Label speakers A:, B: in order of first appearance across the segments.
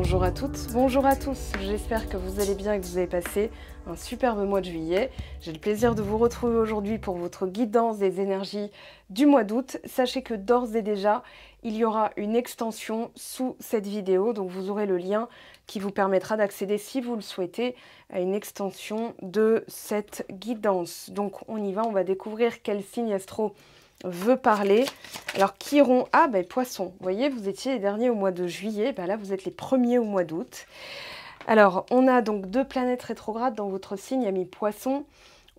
A: Bonjour à toutes, bonjour à tous, j'espère que vous allez bien et que vous avez passé un superbe mois de juillet. J'ai le plaisir de vous retrouver aujourd'hui pour votre guidance des énergies du mois d'août. Sachez que d'ores et déjà, il y aura une extension sous cette vidéo, donc vous aurez le lien qui vous permettra d'accéder, si vous le souhaitez, à une extension de cette guidance. Donc on y va, on va découvrir quel signe astro veut parler. Alors Chiron, Poisson, vous voyez, vous étiez les derniers au mois de juillet, là vous êtes les premiers au mois d'août. Alors on a donc deux planètes rétrogrades dans votre signe, ami Poisson.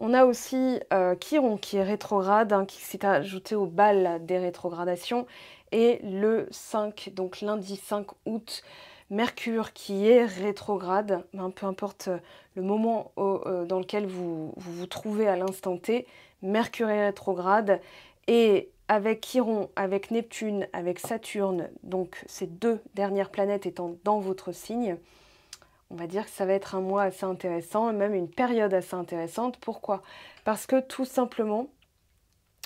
A: On a aussi Chiron qui est rétrograde, qui s'est ajouté au bal des rétrogradations. Et le 5, donc lundi 5 août, Mercure qui est rétrograde, peu importe le moment dans lequel vous trouvez à l'instant T, Mercure est rétrograde. Et avec Chiron, avec Neptune, avec Saturne, donc ces deux dernières planètes étant dans votre signe, on va dire que ça va être un mois assez intéressant, et même une période assez intéressante. Pourquoi? Parce que tout simplement,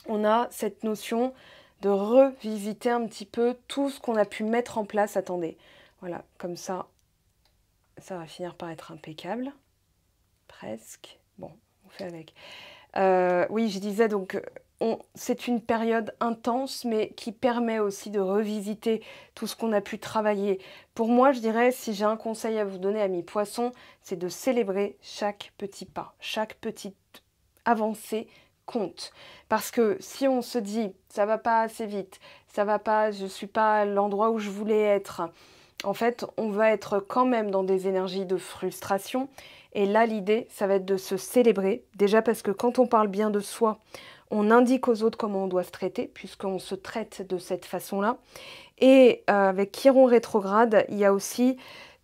A: on a cette notion de revisiter un petit peu tout ce qu'on a pu mettre en place. Attendez, voilà, comme ça va finir par être impeccable. Presque. Bon, on fait avec. Oui, je disais donc... c'est une période intense, mais qui permet aussi de revisiter tout ce qu'on a pu travailler. Pour moi, je dirais, si j'ai un conseil à vous donner, amis Poissons, c'est de célébrer chaque petit pas, chaque petite avancée compte. Parce que si on se dit, ça va pas assez vite, ça va pas, je suis pas à l'endroit où je voulais être, en fait, on va être quand même dans des énergies de frustration. Et là, l'idée, ça va être de se célébrer. Déjà parce que quand on parle bien de soi, on indique aux autres comment on doit se traiter, puisqu'on se traite de cette façon-là. Et avec Chiron rétrograde, il y a aussi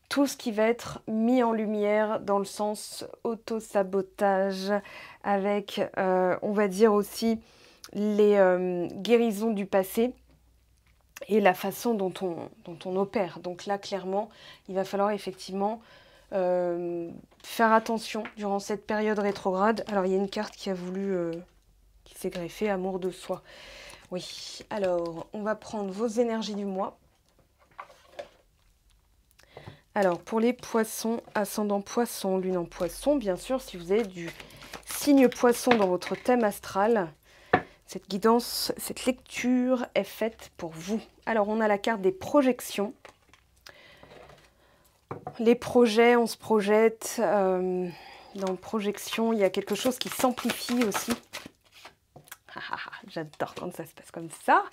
A: tout ce qui va être mis en lumière dans le sens auto-sabotage, avec, on va dire aussi, les guérisons du passé et la façon dont on opère. Donc là, clairement, il va falloir effectivement faire attention durant cette période rétrograde. Alors, il y a une carte qui a voulu... qui s'est greffée, amour de soi. Oui, alors, on va prendre vos énergies du mois. Alors, pour les poissons, ascendant poisson, lune en poisson, bien sûr, si vous avez du signe poisson dans votre thème astral, cette guidance, cette lecture est faite pour vous. Alors, on a la carte des projections. Les projets, on se projette. Dans projection, il y a quelque chose qui s'amplifie aussi. J'adore quand ça se passe comme ça.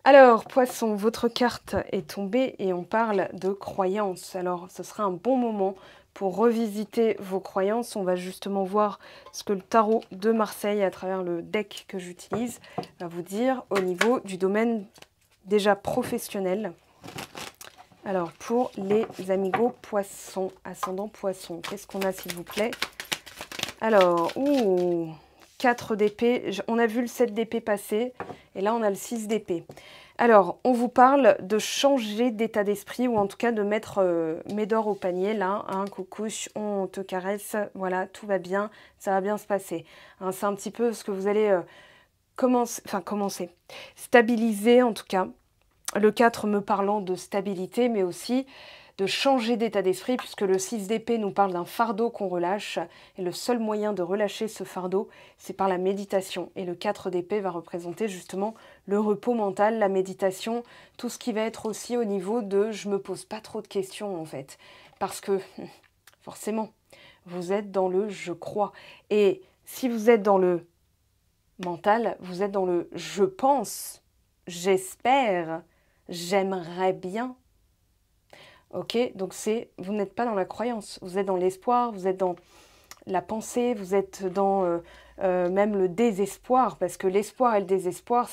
A: Alors, Poisson, votre carte est tombée et on parle de croyances. Alors, ce sera un bon moment pour revisiter vos croyances. On va justement voir ce que le tarot de Marseille, à travers le deck que j'utilise, va vous dire au niveau du domaine déjà professionnel. Alors, pour les amigos Poissons, ascendant Poisson, qu'est-ce qu'on a, s'il vous plaît? Alors, 4 d'épée, on a vu le 7 d'épée passer, et là on a le 6 d'épée. Alors, on vous parle de changer d'état d'esprit, ou en tout cas de mettre Médor au panier, là, coucouche, on te caresse, voilà, tout va bien, ça va bien se passer. C'est un petit peu ce que vous allez commencer, stabiliser en tout cas, le 4 me parlant de stabilité, mais aussi de changer d'état d'esprit, puisque le 6 d'épée nous parle d'un fardeau qu'on relâche, et le seul moyen de relâcher ce fardeau, c'est par la méditation. Et le 4 d'épée va représenter justement le repos mental, la méditation, tout ce qui va être aussi au niveau de « je me pose pas trop de questions » en fait. Parce que, forcément, vous êtes dans le « je crois ». Et si vous êtes dans le mental, vous êtes dans le « je pense »,« j'espère »,« j'aimerais bien ». Ok, donc vous n'êtes pas dans la croyance, vous êtes dans l'espoir, vous êtes dans la pensée, vous êtes dans même le désespoir, parce que l'espoir et le désespoir,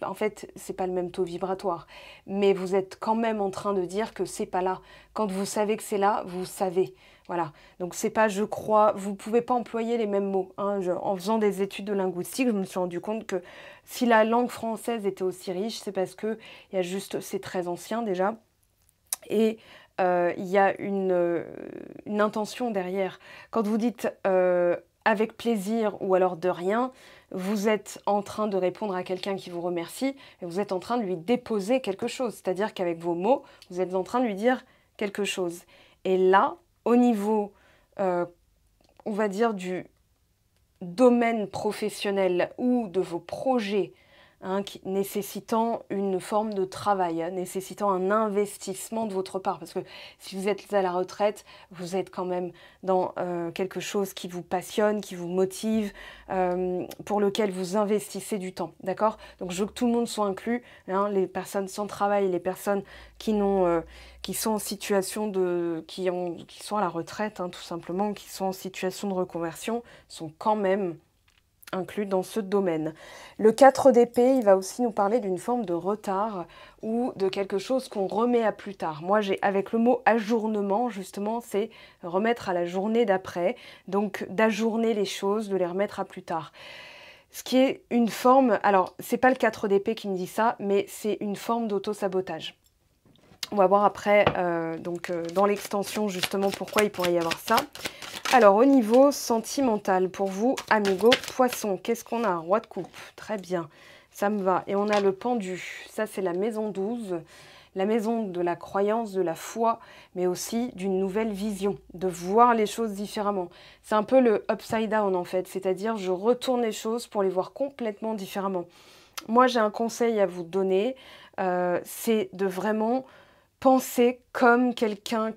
A: en fait, c'est pas le même taux vibratoire. Mais vous êtes quand même en train de dire que c'est pas là. Quand vous savez que c'est là, vous savez. Voilà, donc c'est pas je crois, vous pouvez pas employer les mêmes mots. En faisant des études de linguistique, je me suis rendu compte que si la langue française était aussi riche, c'est parce que c'est très ancien déjà. Et il y a une intention derrière. Quand vous dites avec plaisir ou alors de rien, vous êtes en train de répondre à quelqu'un qui vous remercie et vous êtes en train de lui déposer quelque chose. C'est-à-dire qu'avec vos mots, vous êtes en train de lui dire quelque chose. Et là, au niveau, on va dire, du domaine professionnel ou de vos projets, hein, nécessitant une forme de travail, hein, nécessitant un investissement de votre part. Parce que si vous êtes à la retraite, vous êtes quand même dans quelque chose qui vous passionne, qui vous motive, pour lequel vous investissez du temps. D'accord? Donc je veux que tout le monde soit inclus, hein, les personnes sans travail, les personnes qui sont en situation qui sont à la retraite, hein, tout simplement, qui sont en situation de reconversion, sont quand même inclus dans ce domaine. Le 4 d'épée, il va aussi nous parler d'une forme de retard ou de quelque chose qu'on remet à plus tard. Moi, avec le mot ajournement, justement, c'est remettre à la journée d'après, donc d'ajourner les choses, de les remettre à plus tard. Ce qui est une forme, alors c'est pas le 4 d'épée qui me dit ça, mais c'est une forme d'auto-sabotage. On va voir après, dans l'extension, justement, pourquoi il pourrait y avoir ça. Alors, au niveau sentimental, pour vous, amigo poisson, qu'est-ce qu'on a? Roi de coupe, très bien, ça me va. Et on a le pendu, ça c'est la maison 12, la maison de la croyance, de la foi, mais aussi d'une nouvelle vision, de voir les choses différemment. C'est un peu le upside down en fait, c'est-à-dire je retourne les choses pour les voir complètement différemment. Moi, j'ai un conseil à vous donner, c'est de vraiment penser comme quelqu'un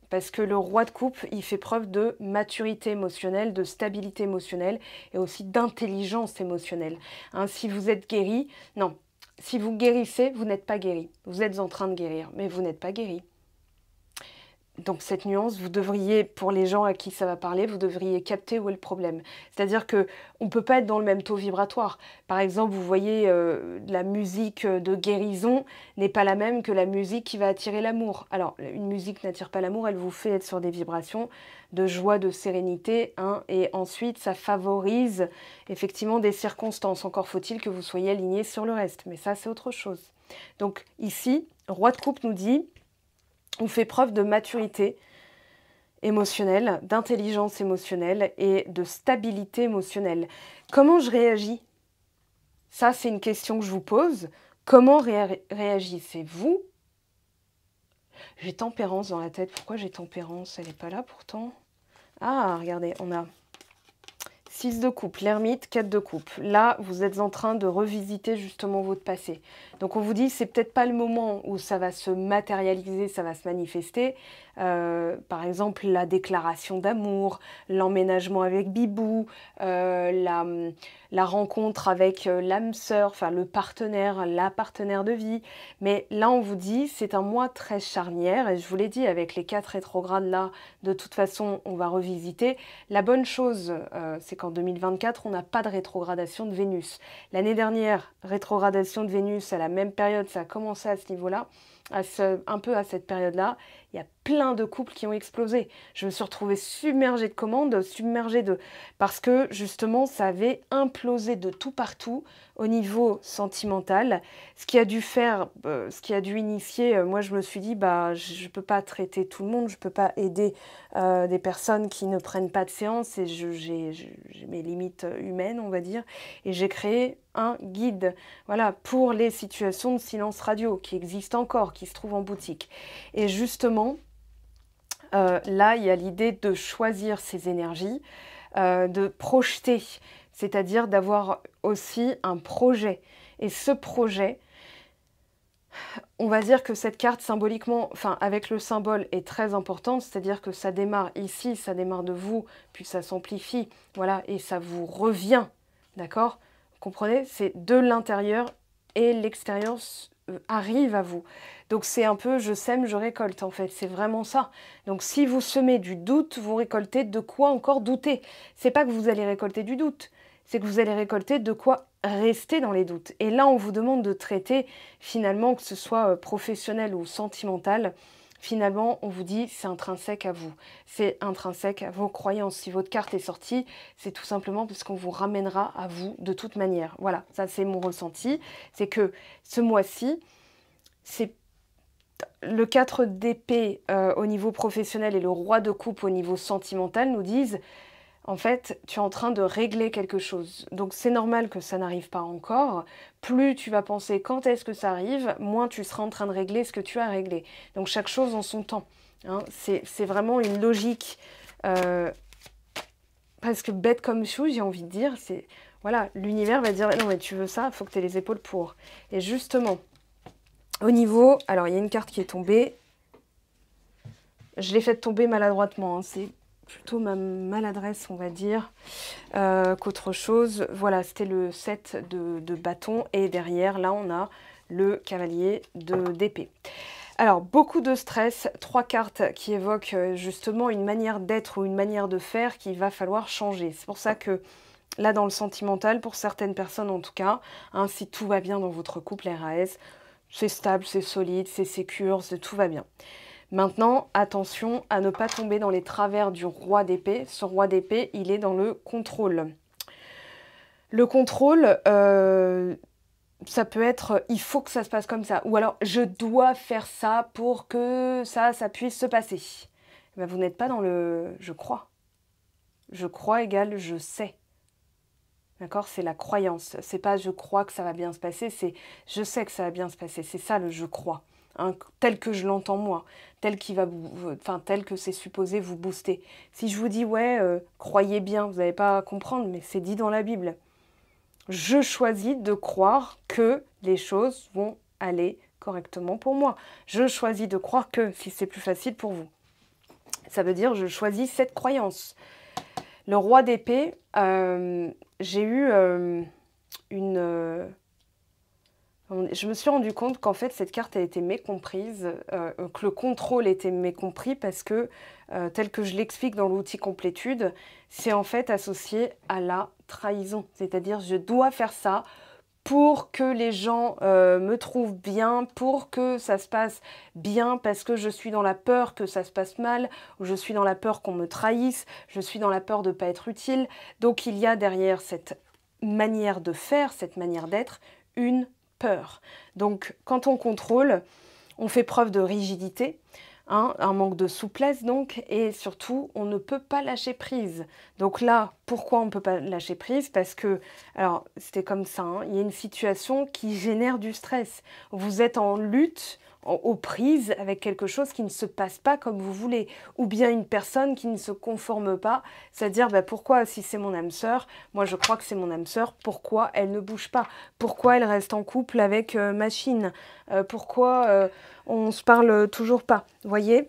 A: parce que le roi de coupe, il fait preuve de maturité émotionnelle, de stabilité émotionnelle et aussi d'intelligence émotionnelle. Hein, si vous êtes guéri, non, si vous guérissez, vous n'êtes pas guéri. Vous êtes en train de guérir, mais vous n'êtes pas guéri. Donc cette nuance, vous devriez, pour les gens à qui ça va parler, vous devriez capter où est le problème. C'est-à-dire qu'on ne peut pas être dans le même taux vibratoire. Par exemple, vous voyez, la musique de guérison n'est pas la même que la musique qui va attirer l'amour. Alors, une musique n'attire pas l'amour, elle vous fait être sur des vibrations de joie, de sérénité, hein, et ensuite ça favorise effectivement des circonstances. Encore faut-il que vous soyez aligné sur le reste, mais ça c'est autre chose. Donc ici, Roi de coupe nous dit... on fait preuve de maturité émotionnelle, d'intelligence émotionnelle et de stabilité émotionnelle. Comment je réagis? Ça, c'est une question que je vous pose. Comment réagissez-vous? J'ai tempérance dans la tête. Pourquoi j'ai tempérance? Elle n'est pas là pourtant. Ah, regardez, on a 6 de coupe, l'ermite, 4 de coupe. Là, vous êtes en train de revisiter justement votre passé. Donc on vous dit, c'est peut-être pas le moment où ça va se matérialiser, ça va se manifester. Par exemple, la déclaration d'amour, l'emménagement avec Bibou, la rencontre avec l'âme sœur, enfin le partenaire, la partenaire de vie. Mais là, on vous dit, c'est un mois très charnière. Et je vous l'ai dit, avec les 4 rétrogrades là, de toute façon, on va revisiter. La bonne chose, c'est qu'en 2024, on n'a pas de rétrogradation de Vénus. L'année dernière, rétrogradation de Vénus à la même période, ça a commencé à ce niveau-là, un peu à cette période-là. Il y a plein de couples qui ont explosé. Je me suis retrouvée submergée de commandes, parce que justement, ça avait implosé de tout partout au niveau sentimental. Ce qui a dû initier, moi je me suis dit, bah, je ne peux pas traiter tout le monde, je ne peux pas aider des personnes qui ne prennent pas de séance et j'ai mes limites humaines, on va dire. Et j'ai créé un guide, voilà, pour les situations de silence radio qui existent encore, qui se trouvent en boutique. Et justement, là, il y a l'idée de choisir ses énergies, de projeter, c'est-à-dire d'avoir aussi un projet. Et ce projet, on va dire que cette carte symboliquement, enfin avec le symbole, est très importante, c'est-à-dire que ça démarre ici, ça démarre de vous, puis ça s'amplifie, voilà, et ça vous revient, d'accord? Vous comprenez? C'est de l'intérieur et l'extérieur arrive à vous. Donc c'est un peu je sème, je récolte en fait, c'est vraiment ça. Donc si vous semez du doute, vous récoltez de quoi encore douter. C'est pas que vous allez récolter du doute, c'est que vous allez récolter de quoi rester dans les doutes. Et là, on vous demande de traiter, finalement, que ce soit professionnel ou sentimental, finalement, on vous dit c'est intrinsèque à vous, c'est intrinsèque à vos croyances. Si votre carte est sortie, c'est tout simplement parce qu'on vous ramènera à vous de toute manière. Voilà, ça c'est mon ressenti, c'est que ce mois-ci, c'est le 4 d'épée au niveau professionnel et le roi de coupe au niveau sentimental nous disent... En fait, tu es en train de régler quelque chose. Donc c'est normal que ça n'arrive pas encore. Plus tu vas penser quand est-ce que ça arrive, moins tu seras en train de régler ce que tu as réglé. Donc chaque chose en son temps. Hein. C'est vraiment une logique presque bête comme chou, j'ai envie de dire. Voilà, l'univers va dire non mais tu veux ça, il faut que tu aies les épaules pour. Et justement, au niveau... Alors il y a une carte qui est tombée. Je l'ai faite tomber maladroitement, hein. C'est plutôt ma maladresse, on va dire, qu'autre chose. Voilà, c'était le 7 de bâton. Et derrière, là, on a le cavalier d'épée. Alors, beaucoup de stress. 3 cartes qui évoquent justement une manière d'être ou une manière de faire qu'il va falloir changer. C'est pour ça que, là, dans le sentimental, pour certaines personnes en tout cas, hein, si tout va bien dans votre couple RAS, c'est stable, c'est solide, c'est sécure, tout va bien. Maintenant, attention à ne pas tomber dans les travers du roi d'épée. Ce roi d'épée, il est dans le contrôle. Le contrôle, ça peut être « il faut que ça se passe comme ça » ou alors « je dois faire ça pour que ça puisse se passer ». Ben, vous n'êtes pas dans le « je crois ». Je crois égale « je sais ». D'accord? C'est la croyance. C'est pas « je crois que ça va bien se passer », c'est « je sais que ça va bien se passer ». C'est ça le « je crois ». Hein, tel que je l'entends moi, tel que c'est supposé vous booster. Si je vous dis, ouais, croyez bien, vous n'allez pas comprendre, mais c'est dit dans la Bible. Je choisis de croire que les choses vont aller correctement pour moi. Je choisis de croire que, si c'est plus facile pour vous. Ça veut dire, je choisis cette croyance. Le roi d'épée, j'ai eu je me suis rendu compte qu'en fait, cette carte a été mécomprise, que le contrôle était mécompris parce que, tel que je l'explique dans l'outil complétude, c'est en fait associé à la trahison. C'est-à-dire, je dois faire ça pour que les gens me trouvent bien, pour que ça se passe bien, parce que je suis dans la peur que ça se passe mal, ou je suis dans la peur qu'on me trahisse, je suis dans la peur de ne pas être utile. Donc, il y a derrière cette manière de faire, cette manière d'être, une peur. Donc, quand on contrôle, on fait preuve de rigidité, hein, un manque de souplesse donc, et surtout, on ne peut pas lâcher prise. Donc là, pourquoi on ne peut pas lâcher prise? Parce que, alors, c'était comme ça, hein, il y a une situation qui génère du stress. Vous êtes en lutte, aux prises avec quelque chose qui ne se passe pas comme vous voulez, ou bien une personne qui ne se conforme pas, c'est-à-dire bah, pourquoi si c'est mon âme sœur, moi je crois que c'est mon âme sœur, pourquoi elle ne bouge pas, pourquoi elle reste en couple avec machine, pourquoi on se parle toujours pas, vous voyez?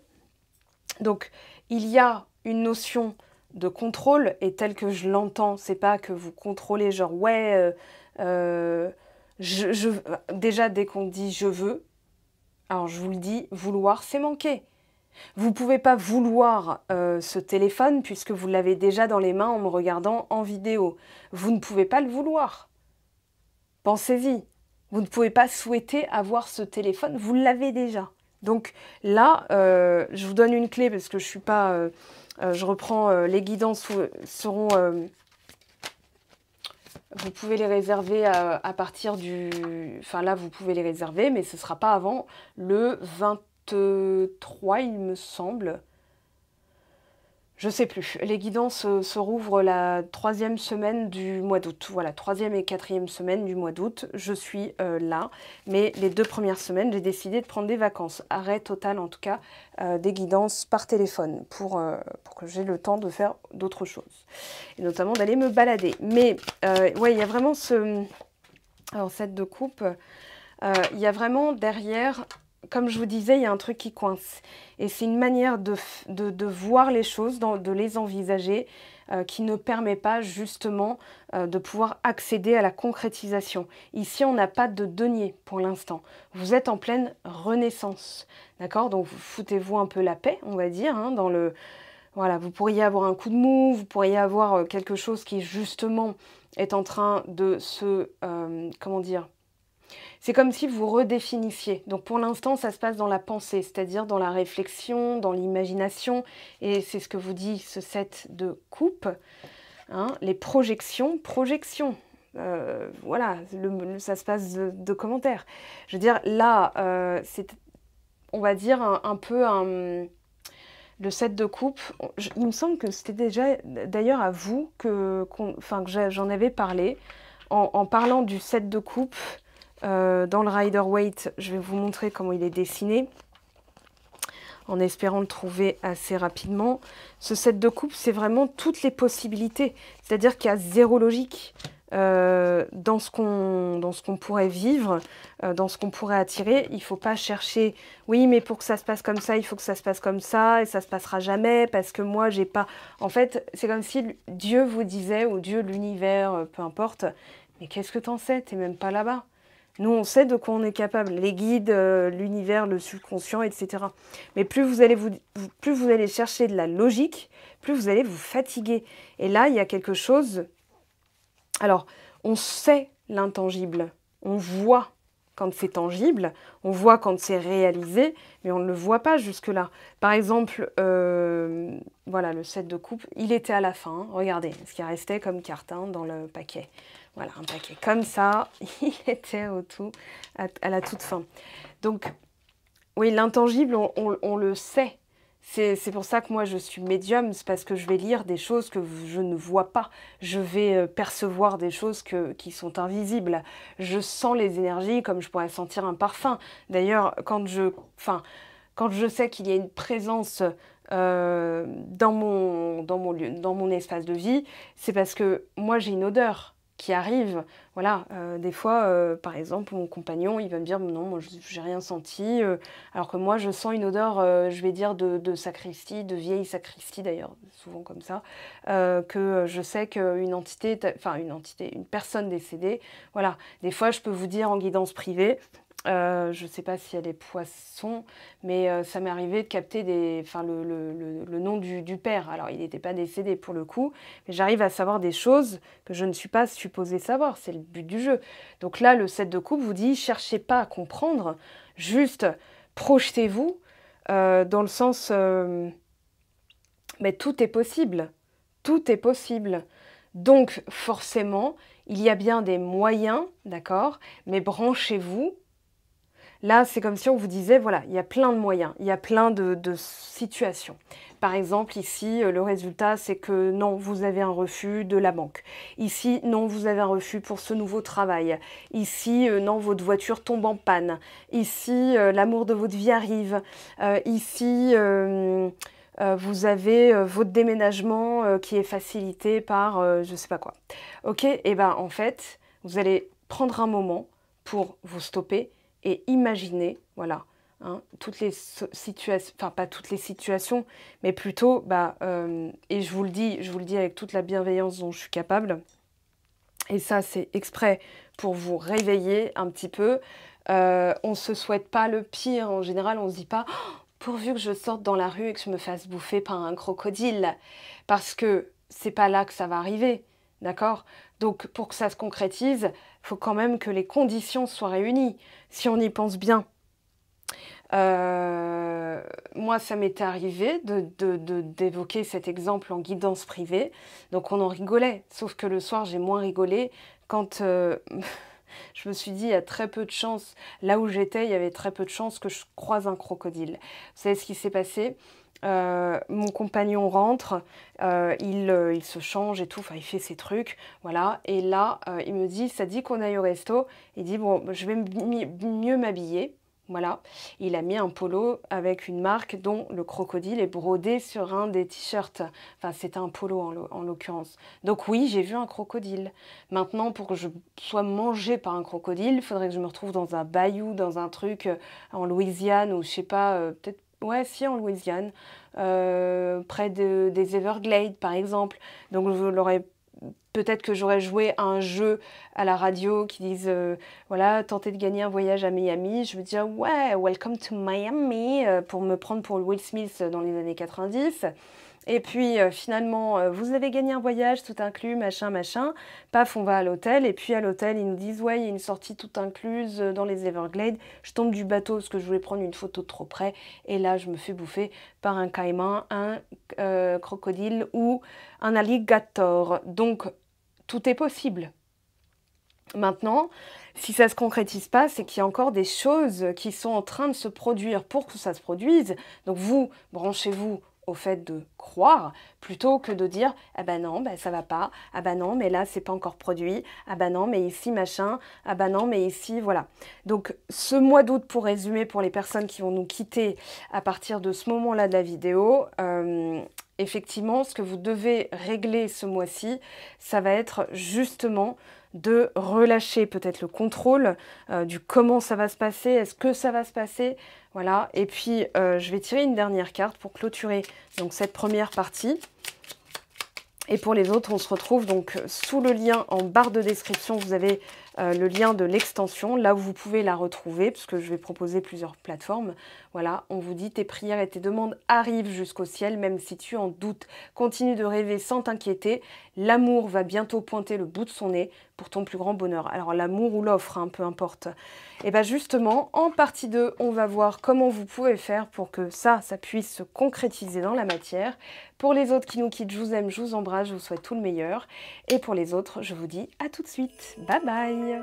A: Donc il y a une notion de contrôle, et tel que je l'entends, c'est pas que vous contrôlez genre ouais, déjà dès qu'on dit je veux, alors je vous le dis, vouloir, c'est manquer. Vous ne pouvez pas vouloir ce téléphone puisque vous l'avez déjà dans les mains en me regardant en vidéo. Vous ne pouvez pas le vouloir. Pensez-y. Vous ne pouvez pas souhaiter avoir ce téléphone, vous l'avez déjà. Donc là, je vous donne une clé parce que je suis pas... je reprends, les guidances seront... vous pouvez les réserver à partir du... Enfin là, vous pouvez les réserver, mais ce ne sera pas avant le 23, il me semble. Je ne sais plus. Les guidances se rouvrent la 3e semaine du mois d'août. Voilà, 3e et 4e semaine du mois d'août. Je suis là. Mais les 2 premières semaines, j'ai décidé de prendre des vacances. Arrêt total, en tout cas, des guidances par téléphone pour que j'ai le temps de faire d'autres choses. Et notamment d'aller me balader. Mais, ouais, il y a vraiment ce... Alors, 7 de coupe. Il y a vraiment derrière... Comme je vous disais, il y a un truc qui coince. Et c'est une manière de voir les choses, de les envisager, qui ne permet pas justement de pouvoir accéder à la concrétisation. Ici, on n'a pas de denier pour l'instant. Vous êtes en pleine renaissance. D'accord? Donc, foutez-vous un peu la paix, on va dire, hein, dans le... Voilà, vous pourriez avoir un coup de mou, vous pourriez avoir quelque chose qui justement est en train de se... comment dire? C'est comme si vous redéfinissiez. Donc pour l'instant, ça se passe dans la pensée, c'est-à-dire dans la réflexion, dans l'imagination. Et c'est ce que vous dit ce 7 de coupe. Hein, les projections. Voilà, ça se passe de commentaires. Je veux dire, là, c'est, on va dire, un peu un... Le 7 de coupe, il me semble que c'était déjà d'ailleurs à vous que j'en avais parlé. En parlant du 7 de coupe, dans le Rider-Waite, je vais vous montrer comment il est dessiné, en espérant le trouver assez rapidement. Ce 7 de coupe, c'est vraiment toutes les possibilités. C'est-à-dire qu'il y a zéro logique dans ce qu'on pourrait vivre, dans ce qu'on pourrait attirer. Il ne faut pas chercher, oui, mais pour que ça se passe comme ça, il faut que ça se passe comme ça, et ça se passera jamais, parce que moi, j'ai pas... En fait, c'est comme si Dieu vous disait, ou Dieu, l'univers, peu importe, mais qu'est-ce que t'en sais? T'es même pas là-bas. Nous, on sait de quoi on est capable, les guides, l'univers, le subconscient, etc. Mais plus vous allez chercher de la logique, plus vous allez vous fatiguer. Et là, il y a quelque chose... Alors, on sait l'intangible, on voit quand c'est tangible, on voit quand c'est réalisé, mais on ne le voit pas jusque-là. Par exemple, voilà, le 7 de coupe, il était à la fin, regardez ce qui restait comme carte dans le paquet. Voilà, un paquet comme ça, il était à la toute fin. Donc, oui, l'intangible, on le sait. C'est pour ça que moi, je suis médium, c'est parce que je vais lire des choses que je ne vois pas. Je vais percevoir des choses qui sont invisibles. Je sens les énergies comme je pourrais sentir un parfum. D'ailleurs, quand je sais qu'il y a une présence dans mon espace de vie, c'est parce que moi, j'ai une odeur qui arrive. Voilà, des fois, par exemple, mon compagnon, il va me dire non, moi, j'ai rien senti, alors que moi, je sens une odeur, je vais dire, de sacristie, de vieille sacristie d'ailleurs, souvent comme ça, que je sais qu'une entité, une personne décédée, voilà. Des fois, je peux vous dire en guidance privée, je ne sais pas si elle est poisson, mais ça m'est arrivé de capter le nom du père. Alors, il n'était pas décédé pour le coup, mais j'arrive à savoir des choses que je ne suis pas supposée savoir. C'est le but du jeu. Donc là, le 7 de coupe vous dit, cherchez pas à comprendre, juste projetez-vous dans le sens... mais tout est possible. Tout est possible. Donc, forcément, il y a bien des moyens, d'accord, mais branchez-vous. Là, c'est comme si on vous disait, voilà, il y a plein de moyens, il y a plein de situations. Par exemple, ici, le résultat, c'est que non, vous avez un refus de la banque. Ici, non, vous avez un refus pour ce nouveau travail. Ici, non, votre voiture tombe en panne. Ici, l'amour de votre vie arrive. Ici, vous avez votre déménagement qui est facilité par je sais pas quoi. Ok, et ben en fait, vous allez prendre un moment pour vous stopper et imaginer, voilà, hein, toutes les situations, enfin pas toutes les situations, mais plutôt, et je vous le dis avec toute la bienveillance dont je suis capable, et ça c'est exprès pour vous réveiller un petit peu. On ne se souhaite pas le pire, en général on se dit pas oh, pourvu que je sorte dans la rue et que je me fasse bouffer par un crocodile, parce que c'est pas là que ça va arriver, d'accord? Donc pour que ça se concrétise, il faut quand même que les conditions soient réunies, si on y pense bien. Moi, ça m'était arrivé d'évoquer cet exemple en guidance privée, donc on en rigolait, sauf que le soir, j'ai moins rigolé quand je me suis dit, il y a très peu de chances, là où j'étais, il y avait très peu de chances que je croise un crocodile. Vous savez ce qui s'est passé? Mon compagnon rentre, il se change et tout, enfin il fait ses trucs, voilà, et là il me dit, ça dit qu'on aille au resto, il dit bon je vais mieux m'habiller, voilà, il a mis un polo avec une marque dont le crocodile est brodé sur un des t-shirts, enfin c'était un polo en l'occurrence, donc oui j'ai vu un crocodile. Maintenant pour que je sois mangée par un crocodile, il faudrait que je me retrouve dans un bayou, dans un truc en Louisiane ou je sais pas, peut-être. Ouais, si, en Louisiane, près des Everglades, par exemple. Donc, peut-être que j'aurais joué à un jeu à la radio qui dise, voilà, tenter de gagner un voyage à Miami. Je me disais, ouais, welcome to Miami, pour me prendre pour Will Smith dans les années 90. Et puis, finalement, vous avez gagné un voyage tout inclus, machin, machin. Paf, on va à l'hôtel. Et puis, à l'hôtel, ils nous disent, ouais, il y a une sortie tout incluse dans les Everglades. Je tombe du bateau parce que je voulais prendre une photo de trop près. Et là, je me fais bouffer par un caïman, un crocodile ou un alligator. Donc, tout est possible. Maintenant, si ça ne se concrétise pas, c'est qu'il y a encore des choses qui sont en train de se produire pour que ça se produise. Donc, vous, branchez-vous au fait de croire, plutôt que de dire « Ah bah non, bah ça va pas, ah bah non, mais là c'est pas encore produit, ah bah non, mais ici machin, ah bah non, mais ici voilà ». Donc ce mois d'août, pour résumer, pour les personnes qui vont nous quitter à partir de ce moment-là de la vidéo, effectivement, ce que vous devez régler ce mois-ci, ça va être justement de relâcher peut-être le contrôle du comment ça va se passer, est-ce que ça va se passer, voilà. Et puis, je vais tirer une dernière carte pour clôturer donc cette première partie. Et pour les autres, on se retrouve donc sous le lien en barre de description. Vous avez le lien de l'extension, là où vous pouvez la retrouver, puisque je vais proposer plusieurs plateformes. Voilà, on vous dit tes prières et tes demandes arrivent jusqu'au ciel, même si tu en doutes. Continue de rêver sans t'inquiéter. L'amour va bientôt pointer le bout de son nez pour ton plus grand bonheur. Alors l'amour ou l'offre, hein, peu importe. Et bien justement, en partie 2, on va voir comment vous pouvez faire pour que ça puisse se concrétiser dans la matière. Pour les autres qui nous quittent, je vous aime, je vous embrasse, je vous souhaite tout le meilleur. Et pour les autres, je vous dis à tout de suite. Bye bye!